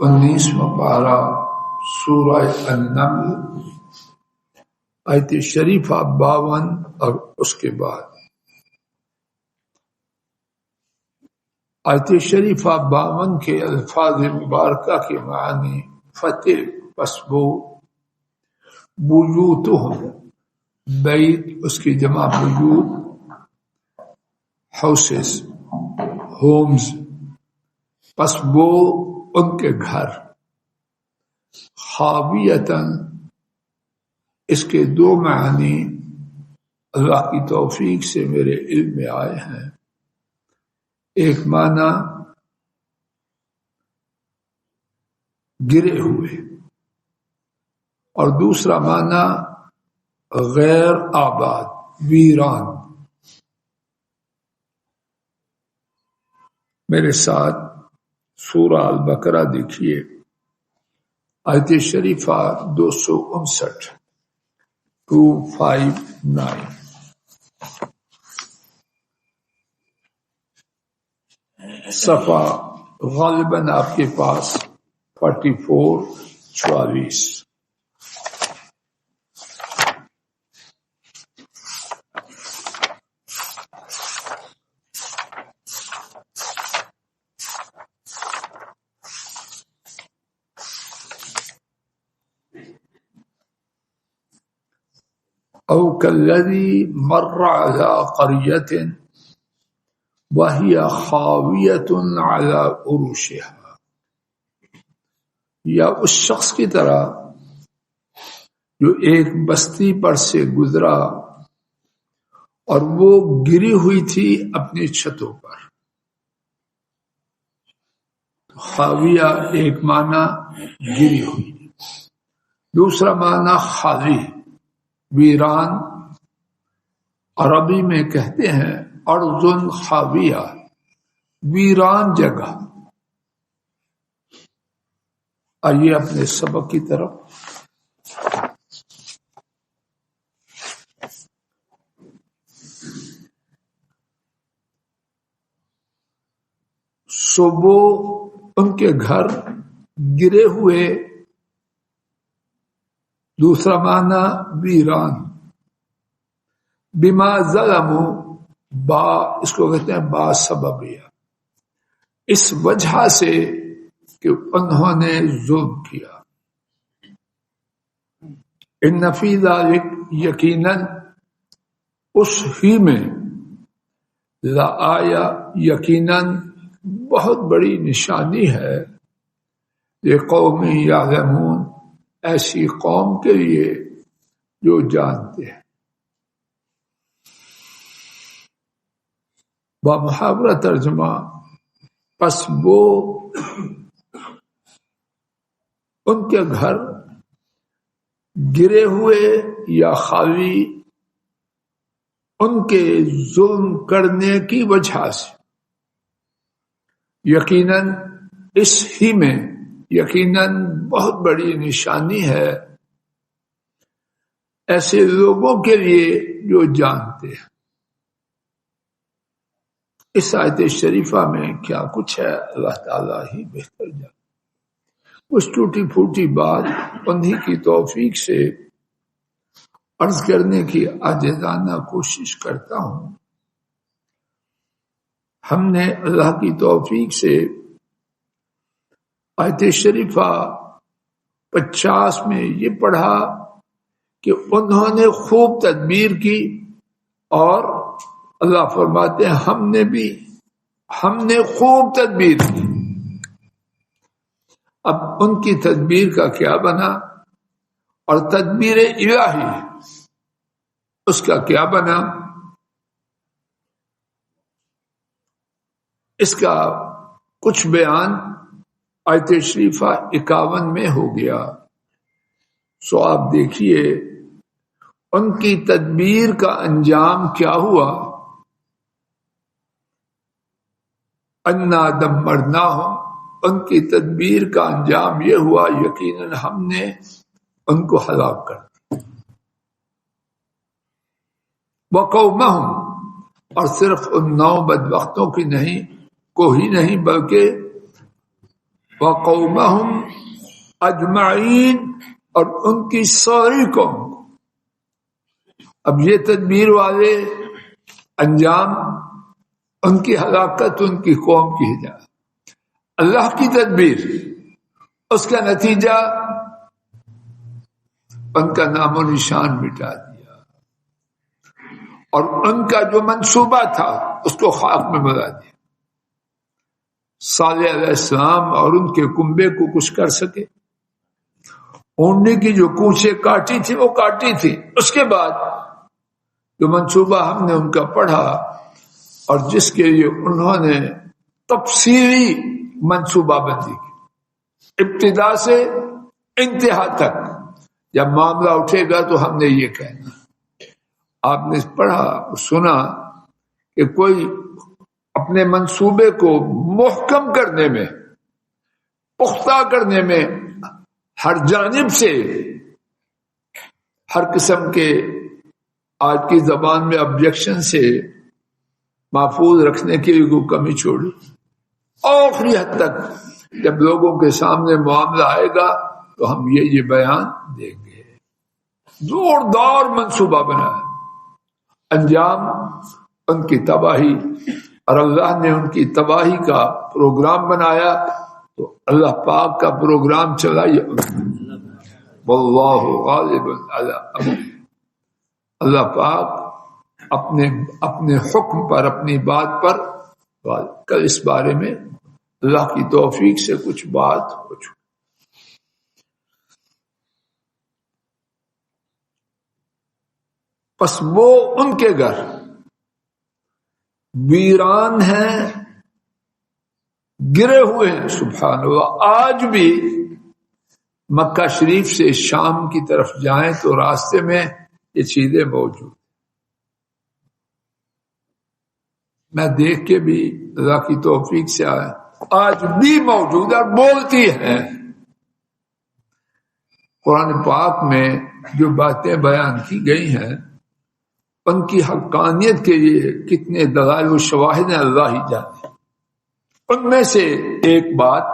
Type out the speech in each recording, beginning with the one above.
19واں پارہ سورہ النمل آیت شریفہ 52 اور اس کے بعد آیت شریفہ 52 کے الفاظ مبارکہ کے معنی فتح پسبو بیوتہم بیت اس کی جمع بیوت ہاؤسز ہومز پسبو ان کے گھر خاویتاً اس کے دو معنی اللہ کی توفیق سے میرے علم میں آئے ہیں۔ ایک معنی گرے ہوئے اور دوسرا معنی غیر آباد ویران۔ میرے ساتھ سورہ البقرہ دیکھیے آیت شریفہ 259 259 صفحہ غالباً آپ کے پاس 4444 او کالذی مر علی قریۃ وہی خاویۃ علی عروشها، یا اس شخص کی طرح جو ایک بستی پر سے گزرا اور وہ گری ہوئی تھی اپنی چھتوں پر۔ خاویہ ایک معنی گری ہوئی، دوسرا معنی خالی ویران۔ عربی میں کہتے ہیں ارض خاویہ، ویران جگہ۔ آئیے اپنے سبق کی طرف۔ صبح ان کے گھر گرے ہوئے، دوسرا معنی ویران۔ بما ظلموا، با اس کو کہتے ہیں با سببیہ، اس وجہ سے کہ انہوں نے ظلم کیا۔ ان فی ذلک، یقیناً اس ہی میں، لآیہ یقیناً بہت بڑی نشانی ہے، لقوم یعلمون ایسی قوم کے لیے جو جانتے ہیں۔ بمحاورہ ترجمہ، پس وہ ان کے گھر گرے ہوئے یا خالی ان کے ظلم کرنے کی وجہ سے، یقیناً اس ہی میں، یقیناً بہت بڑی نشانی ہے ایسے لوگوں کے لیے جو جانتے ہیں۔ اس آیت شریفہ میں کیا کچھ ہے اللہ تعالیٰ ہی بہتر جانتا۔ کچھ ٹوٹی پھوٹی بات انہی کی توفیق سے عرض کرنے کی عاجزانہ کوشش کرتا ہوں۔ ہم نے اللہ کی توفیق سے آیت شریفہ 50 میں یہ پڑھا کہ انہوں نے خوب تدبیر کی، اور اللہ فرماتے ہیں ہم نے خوب تدبیر کی۔ اب ان کی تدبیر کا کیا بنا، اور تدبیر الہی اس کا کیا بنا، اس کا کچھ بیان آیت شریفہ 51 میں ہو گیا۔ سو آپ دیکھیے ان کی تدبیر کا انجام کیا ہوا۔ انا دمرناہم، ان کی تدبیر کا انجام یہ ہوا یقیناً ہم نے ان کو ہلاک کر دیا۔ وقومہم، اور صرف ان 9 بدبختوں کی نہیں کو ہی نہیں بلکہ وقومہم اجمعین، اور ان کی ساری قوم کو۔ اب یہ تدبیر والے انجام، ان کی ہلاکت ان کی قوم کی ہدایت، اللہ کی تدبیر، اس کا نتیجہ ان کا نام و نشان مٹا دیا، اور ان کا جو منصوبہ تھا اس کو خاک میں ملا دیا۔ صالح علیہ السلام اور ان کے کنبے کو کچھ کر سکے؟ اونٹنی کی جو کونچیں کاٹی تھی وہ کاٹی تھی، اس کے بعد جو منصوبہ ہم نے ان کا پڑھا اور جس کے لیے انہوں نے تفصیلی منصوبہ بندی کی، ابتدا سے انتہا تک، جب معاملہ اٹھے گا تو ہم نے یہ کہنا۔ آپ نے پڑھا سنا کہ کوئی اپنے منصوبے کو محکم کرنے میں، پختہ کرنے میں، ہر جانب سے ہر قسم کے آج کی زبان میں آبجیکشن سے محفوظ رکھنے کے لیے کوئی کمی چھوڑی، آخری حد تک جب لوگوں کے سامنے معاملہ آئے گا تو ہم یہ بیان دیں گے۔ زوردار منصوبہ بنایا، انجام ان کی تباہی، اور اللہ نے ان کی تباہی کا پروگرام بنایا تو اللہ پاک کا پروگرام چلائیے، واللہ غالب علی امرہ۔ اللہ پاک اپنے حکم پر، اپنی بات پر غالب۔ کل اس بارے میں اللہ کی توفیق سے کچھ بات ہو چکی۔ پس وہ ان کے گھر ویران ہیں، گرے ہوئے ہیں۔ سبحان اللہ، آج بھی مکہ شریف سے شام کی طرف جائیں تو راستے میں یہ چیزیں موجود، میں دیکھ کے بھی اللہ کی توفیق سے آیا، آج بھی موجود اور بولتی ہیں۔ قرآن پاک میں جو باتیں بیان کی گئی ہیں ان کی حقانیت کے لیے کتنے دلائل و شواہد ہیں اللہ ہی جانے۔ ان میں سے ایک بات،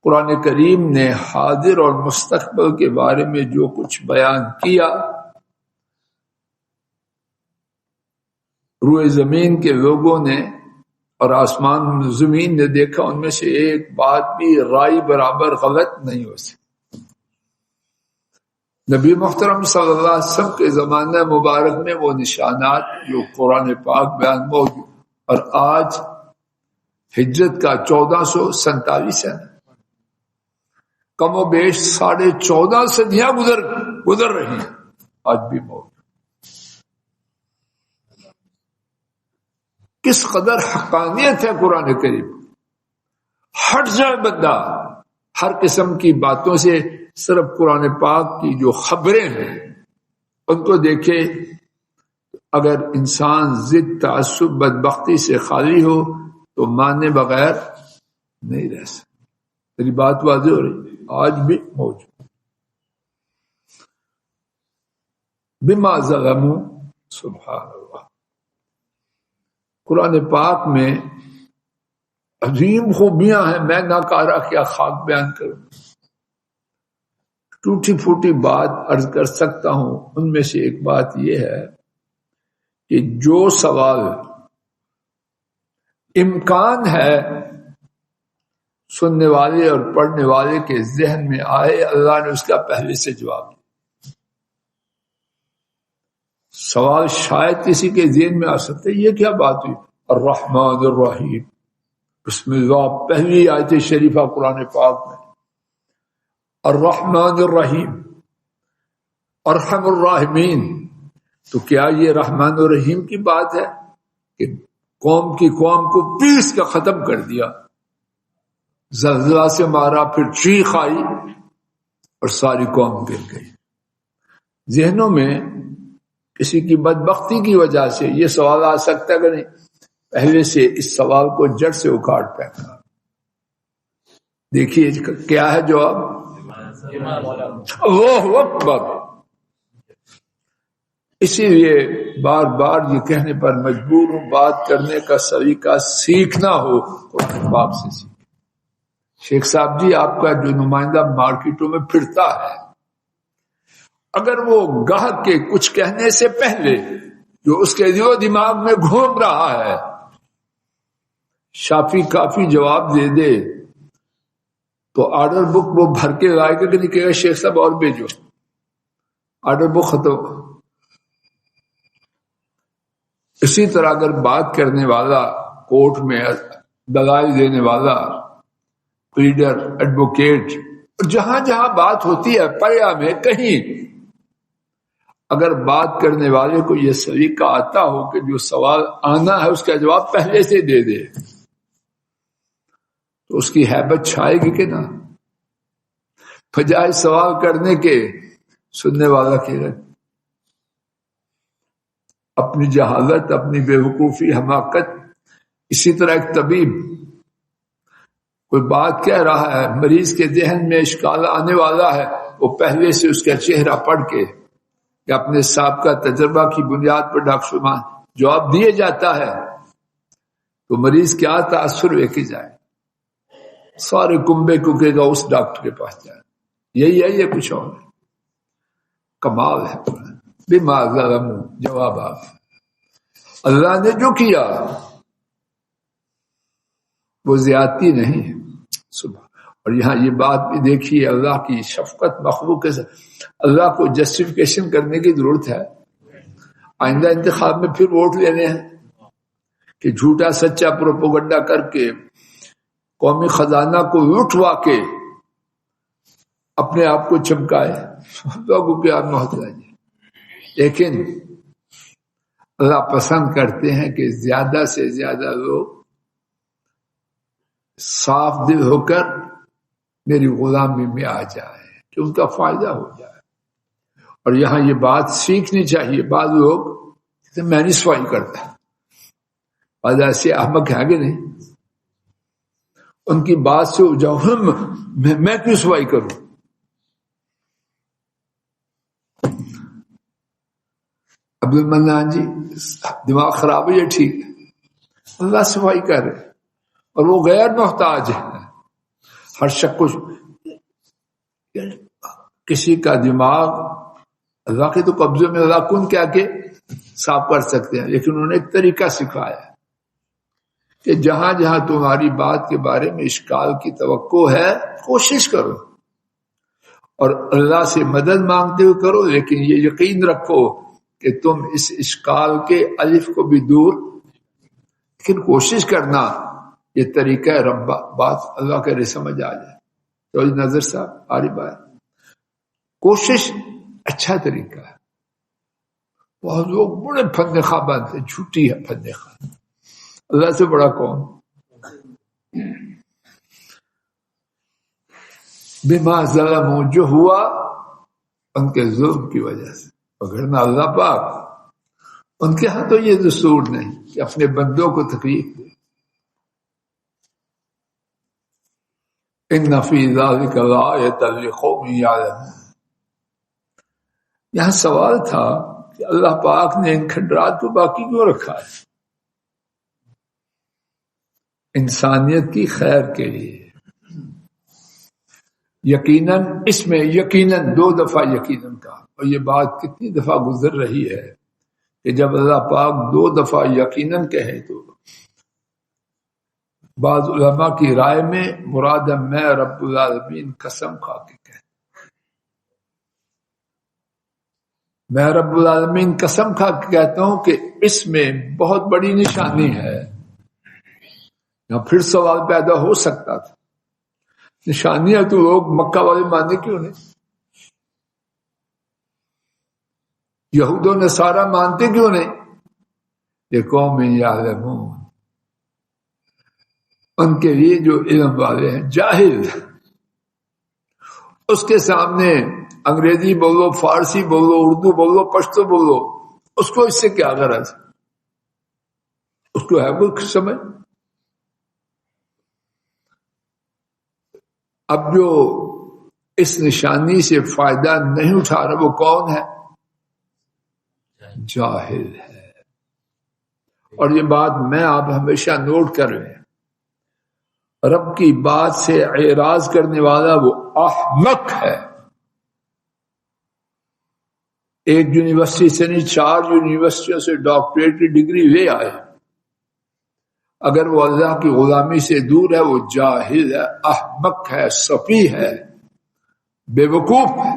قرآن کریم نے حاضر اور مستقبل کے بارے میں جو کچھ بیان کیا، روئے زمین کے لوگوں نے اور آسمان زمین نے دیکھا، ان میں سے ایک بات بھی رائی برابر غلط نہیں ہو سکتی۔ نبی محترم صلی اللہ علیہ وسلم کے زمانہ مبارک میں وہ نشانات جو قرآن پاک بیان موجود، اور آج ہجرت کا 1447 ہے، کم و بیش 14.5 صدیاں گزر رہی ہیں، آج بھی موجود۔ کس قدر حقانیت ہے قرآن کریم، ہٹ جائے بندہ ہر قسم کی باتوں سے، صرف قرآن پاک کی جو خبریں ہیں ان کو دیکھے۔ اگر انسان ضد، تعصب، بدبختی سے خالی ہو تو مانے بغیر نہیں رہ سکتا۔ میری بات واضح ہو رہی، آج بھی موجود۔ بما ظلموا، سبحان اللہ، قرآن پاک میں عظیم خوبیاں ہیں، میں ناکارہ کیا خاک بیان کروں، ٹوٹی پھوٹی بات عرض کر سکتا ہوں۔ ان میں سے ایک بات یہ ہے کہ جو سوال امکان ہے سننے والے اور پڑھنے والے کے ذہن میں آئے، اللہ نے اس کا پہلے سے جواب دیا۔ سوال شاید کسی کے ذہن میں آ سکتا ہے، یہ کیا بات ہوئی؟ الرحمن الرحیم، بسم اللہ، پہلی آیت شریفہ قرآن پاک میں، الرحمن الرحیم، ارحم الراحمین۔ تو کیا یہ رحمان الرحیم کی بات ہے کہ قوم کی قوم کو پیس کا ختم کر دیا، زلزلہ سے مارا، پھر چیخ آئی اور ساری قوم گر گئی؟ ذہنوں میں کسی کی بدبختی کی وجہ سے یہ سوال آ سکتا ہے کہ نہیں، پہلے سے اس سوال کو جڑ سے اکھاڑ پھینکا۔ دیکھیے کیا ہے جواب، اللہ اکبر۔ اسی لیے بار بار یہ کہنے پر مجبور ہوں، بات کرنے کا سلیقہ سیکھنا ہو قرآن پاک سے سیکھ۔ شیخ صاحب جی آپ کا جو نمائندہ مارکیٹوں میں پھرتا ہے، اگر وہ گاہک کے کچھ کہنے سے پہلے جو اس کے دل و دماغ میں گھوم رہا ہے شافی کافی جواب دے دے تو آرڈر بک وہ بھر کے لائے گا کہ نہیں کہے گا شیخ صاحب اور بھیجو، آرڈر بک ختم۔ اسی طرح اگر بات کرنے والا کورٹ میں دلائل دینے والا پلیڈر ایڈوکیٹ جہاں جہاں بات ہوتی ہے پریا میں کہیں اگر بات کرنے والے کو یہ سلیقہ آتا ہو کہ جو سوال آنا ہے اس کا جواب پہلے سے دے دے تو اس کی ہیبت چھائے گی کہ نہ؟ بجائے سوال کرنے کے سننے والا کہے گا اپنی جہالت، اپنی بے وقوفی، حماقت۔ اسی طرح ایک طبیب کوئی بات کہہ رہا ہے، مریض کے ذہن میں اشکال آنے والا ہے، وہ پہلے سے اس کا چہرہ پڑھ کے یا اپنے سابقہ تجربہ کی بنیاد پر ڈاکٹر جواب دیے جاتا ہے تو مریض کیا تاثر لے کے جائے، سارے کنبے کو کہے گا اس ڈاکٹر کے پاس جائے، یہی ہے یہ کچھ اور ہے۔ کمال ہے بما ظلموا، جواب آپ اللہ نے جو کیا وہ زیادتی نہیں ہے صبح۔ اور یہاں یہ بات بھی دیکھیے اللہ کی شفقت مخلوق کے ساتھ، اللہ کو جسٹیفیکیشن کرنے کی ضرورت ہے؟ آئندہ انتخاب میں پھر ووٹ لینے ہیں کہ جھوٹا سچا پروپیگنڈا کر کے قومی خزانہ کو لٹوا کے اپنے آپ کو چمکائے، لوگوں کے آپ محتاج ہیں۔ لیکن اللہ پسند کرتے ہیں کہ زیادہ سے زیادہ لوگ صاف دل ہو کر میری غلامی میں آ جائے کہ ان کا فائدہ ہو جائے۔ اور یہاں یہ بات سیکھنی چاہیے، بعض لوگ میں نہیں صفائی کرتا، بعض ایسے احمق ہیں کہ نہیں، ان کی بات سے جاؤ میں کیوں صفائی کروں؟ عبد المنان جی دماغ خراب ہے، یہ ٹھیک ہے، اللہ صفائی کر رہے اور وہ غیر محتاج ہے۔ ہر شخص کو کسی کا دماغ اللہ کے تو قبضے میں اللہ کن کیا کہ صاف کر سکتے ہیں، لیکن انہوں نے ایک طریقہ سکھایا ہے کہ جہاں جہاں تمہاری بات کے بارے میں اشکال کی توقع ہے کوشش کرو اور اللہ سے مدد مانگتے ہوئے کرو، لیکن یہ یقین رکھو کہ تم اس اشکال کے الف کو بھی دور، لیکن کوشش کرنا یہ طریقہ ہے رب بات اللہ کرے سمجھ آ جائے۔ تو نظر صاحب آری بات کوشش اچھا طریقہ ہے۔ بہت لوگ بڑے فن خواہ بنتے، جھوٹی ہے فن خواہ، اللہ سے بڑا کون؟ بما ظلموا، جو ہوا ان کے ظلم کی وجہ سے، وگرنہ اللہ پاک ان کے ہاں تو یہ دستور نہیں کہ اپنے بندوں کو تکلیف دے۔ ان فی ذلک لآیۃ لقوم یعلمون۔ یہاں سوال تھا کہ اللہ پاک نے ان کھنڈرات کو باقی کیوں رکھا ہے؟ انسانیت کی خیر کے لیے۔ یقیناً اس میں یقیناً 2 دفعہ یقیناً کہا، اور یہ بات کتنی دفعہ گزر رہی ہے کہ جب اللہ پاک 2 دفعہ یقیناً کہے تو بعض علماء کی رائے میں مراد میں رب العالمین قسم کھا کے کہے، میں رب العالمین قسم کھا کے کہتا ہوں کہ اس میں بہت بڑی نشانی ہے۔ یہاں پھر سوال پیدا ہو سکتا تھا، نشانیاں تو لوگ مکہ والے ماننے کیوں نہیں؟ یہود و نصارہ مانتے کیوں نہیں؟ یہ قوم یعلمون، ان کے لیے جو علم والے ہیں، جاہل اس کے سامنے انگریزی بولو، فارسی بولو، اردو بولو، پشتو بولو، اس کو اس سے کیا غرض؟ اس کو ہے کوئی سمجھ؟ اب جو اس نشانی سے فائدہ نہیں اٹھا رہا وہ کون ہے؟ جاہل ہے۔ اور یہ بات میں آپ ہمیشہ نوٹ کر رہے ہیں، رب کی بات سے اعراض کرنے والا وہ احمق ہے. ایک یونیورسٹی سے نہیں 4 یونیورسٹیوں سے ڈاکٹریٹ کی ڈگری لے آئے، اگر وہ اللہ کی غلامی سے دور ہے وہ جاہل ہے، احمق ہے، سفیہ ہے، بے وقوف ہے.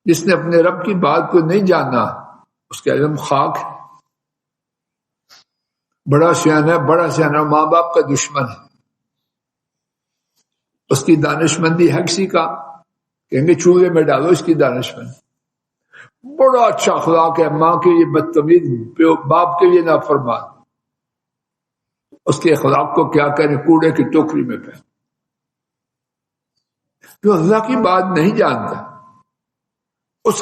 جس نے اپنے رب کی بات کو نہیں جانا اس کا علم خاک ہے. بڑا سیانا ماں باپ کا دشمن ہے، اس کی دانشمندی ہے کسی کا، کہیں گے چولہے میں ڈالو اس کی دانشمندی. بڑا اچھا اخلاق ہے، ماں کے لیے بدتمیز، باپ کے لیے نافرمان، اس کے اخلاق کو کیا کریں، کوڑے کی ٹوکری میں پھینک. جو اللہ کی بات نہیں جانتا اس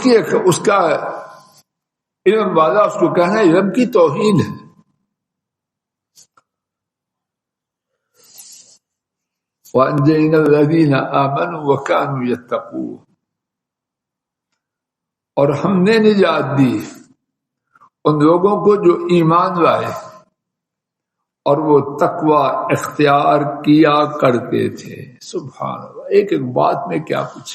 کا علم والا اس کو کہنا علم کی توہین ہے. وَأَنجَيْنَا الَّذِينَ آمَنُوا وَكَانُوا يَتَّقُونَ، اور ہم نے نجات دی ان لوگوں کو جو ایمان لائے اور وہ تقوی اختیار کیا کرتے تھے. سبحان اللہ. ایک بات میں کیا کچھ،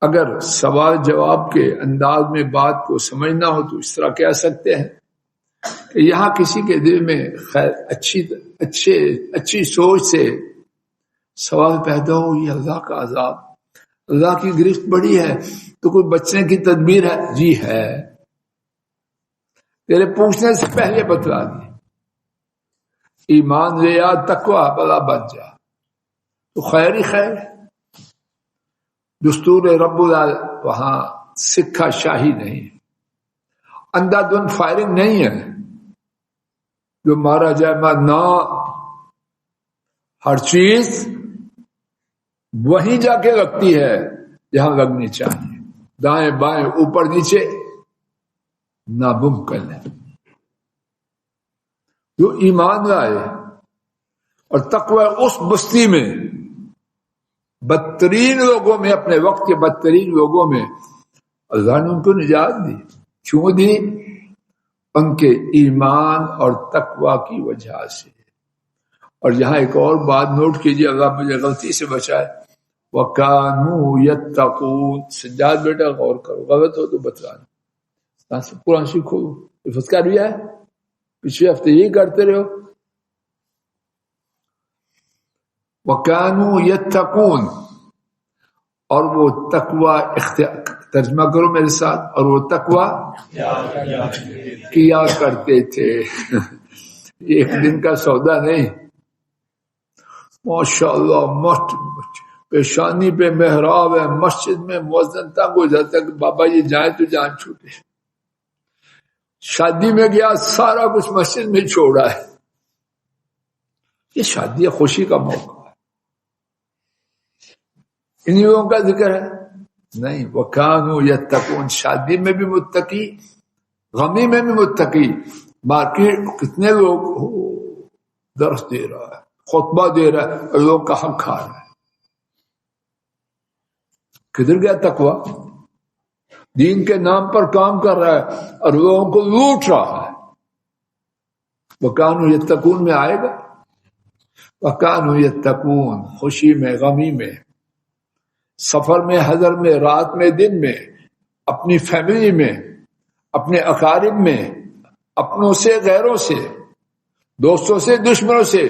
اگر سوال جواب کے انداز میں بات کو سمجھنا ہو تو اس طرح کہہ سکتے ہیں کہ یہاں کسی کے دل میں خیر اچھی سوچ سے سوال پیدا ہو، یہ اللہ کا عذاب، اللہ کی گرفت بڑی ہے، تو کوئی بچنے کی تدبیر ہے؟ جی ہے، تیرے پوچھنے سے پہلے بتلا دی. ایمان لے آ، تقوی بلا بن جا تو خیر ہی خیر. دستور رب العالمین وہاں سکھا شاہی نہیں، اندھا دھند فائرنگ نہیں ہے جو مارا جائے نہ، ہر چیز وہیں جا کے لگتی ہے جہاں لگنی چاہیے، دائیں بائیں اوپر نیچے ناممکن ہے. جو ایمان لائے اور تقوی اس بستی میں بدترین لوگوں میں، اپنے وقت کے بدترین لوگوں میں اللہ نے ان کو نجات دی. کیوں دی؟ ان کے ایمان اور تقوی کی وجہ سے. اور یہاں ایک اور بات نوٹ کیجیے، اللہ مجھے غلطی سے بچائے، وَكَانُوا يَتَّقُونَ. سجاد بیٹا غور کرو، غلط ہو تو بتلانا، قرآن سیکھو. حفظ کر لیا ہے، پچھلے ہفتے یہی کرتے رہو. وَكَانُوا يَتَّقُونَ، اور وہ تقوی ترجمہ کرو میرے ساتھ، اور وہ تقوی کیا کرتے تھے. ایک دن کا سودا نہیں. ماشاءاللہ پیشانی پہ محراب ہے، مسجد میں مؤذن تنگ ہو جاتا ہے کہ بابا یہ جائیں تو جان چھوٹے. شادی میں گیا، سارا کچھ مسجد میں چھوڑا ہے. یہ شادی خوشی کا موقع ہے، انہی لوگوں کا ذکر ہے نہیں. وَكَانُوا يَتَّقُونَ، شادی میں بھی متقی، غمی میں بھی متقی. مارکیٹ کتنے لوگ درس دے رہا ہے، خطبہ دے رہا ہے، اور لوگ کا حق کھا رہا ہے. کدھر گیا تقوی؟ دین کے نام پر کام کر رہا ہے اور لوگوں کو لوٹ رہا ہے. وَكَانُوا يَتَّقُونَ میں آئے گا. وَكَانُوا يَتَّقُونَ، خوشی میں، غمی میں، سفر میں، حضر میں، رات میں، دن میں، اپنی فیملی میں، اپنے اقارب میں، اپنوں سے، غیروں سے، دوستوں سے، دشمنوں سے،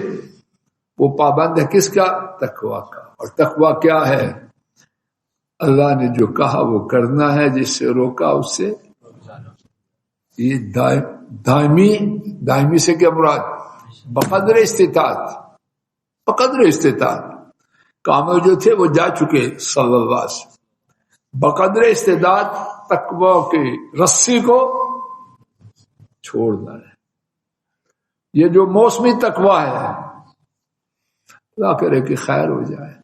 وہ پابند ہے کس کا؟ تقوی کا. اور تقوی کیا ہے؟ اللہ نے جو کہا وہ کرنا ہے، جس سے روکا اس سے. یہ دائمی سے کیا مراد؟ بقدر استطاعت. کامل جو تھے وہ جا چکے صلی اللہ علیہ وسلم. بقدر استطاعت تقوی کی رسی کو چھوڑنا ہے. یہ جو موسمی تقوی ہے، اللہ کرے کہ خیر ہو جائے.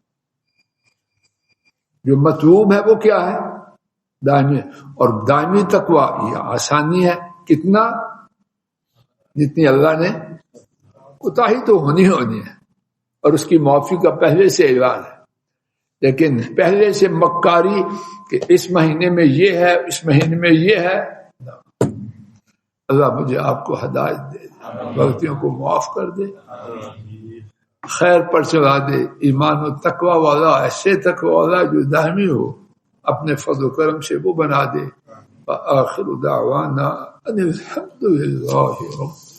جو مطلوب ہے وہ کیا ہے؟ دائمی. اور دائمی تقوی یہ آسانی ہے. کتنا؟ جتنی اللہ نے، کوتاہی تو ہونی ہے اور اس کی معافی کا پہلے سے اعلان ہے، لیکن پہلے سے مکاری کہ اس مہینے میں یہ ہے، اس مہینے میں یہ ہے. اللہ مجھے آپ کو ہدایت دے دے، غلطیوں کو معاف کر دے، خیر پر چلا دے، ایمان و تقوی والا، ایسے تقوی والا جو دائمی ہو، اپنے فضل و کرم سے وہ بنا دے۔ وآخر دعوانا ان الحمد للہ رب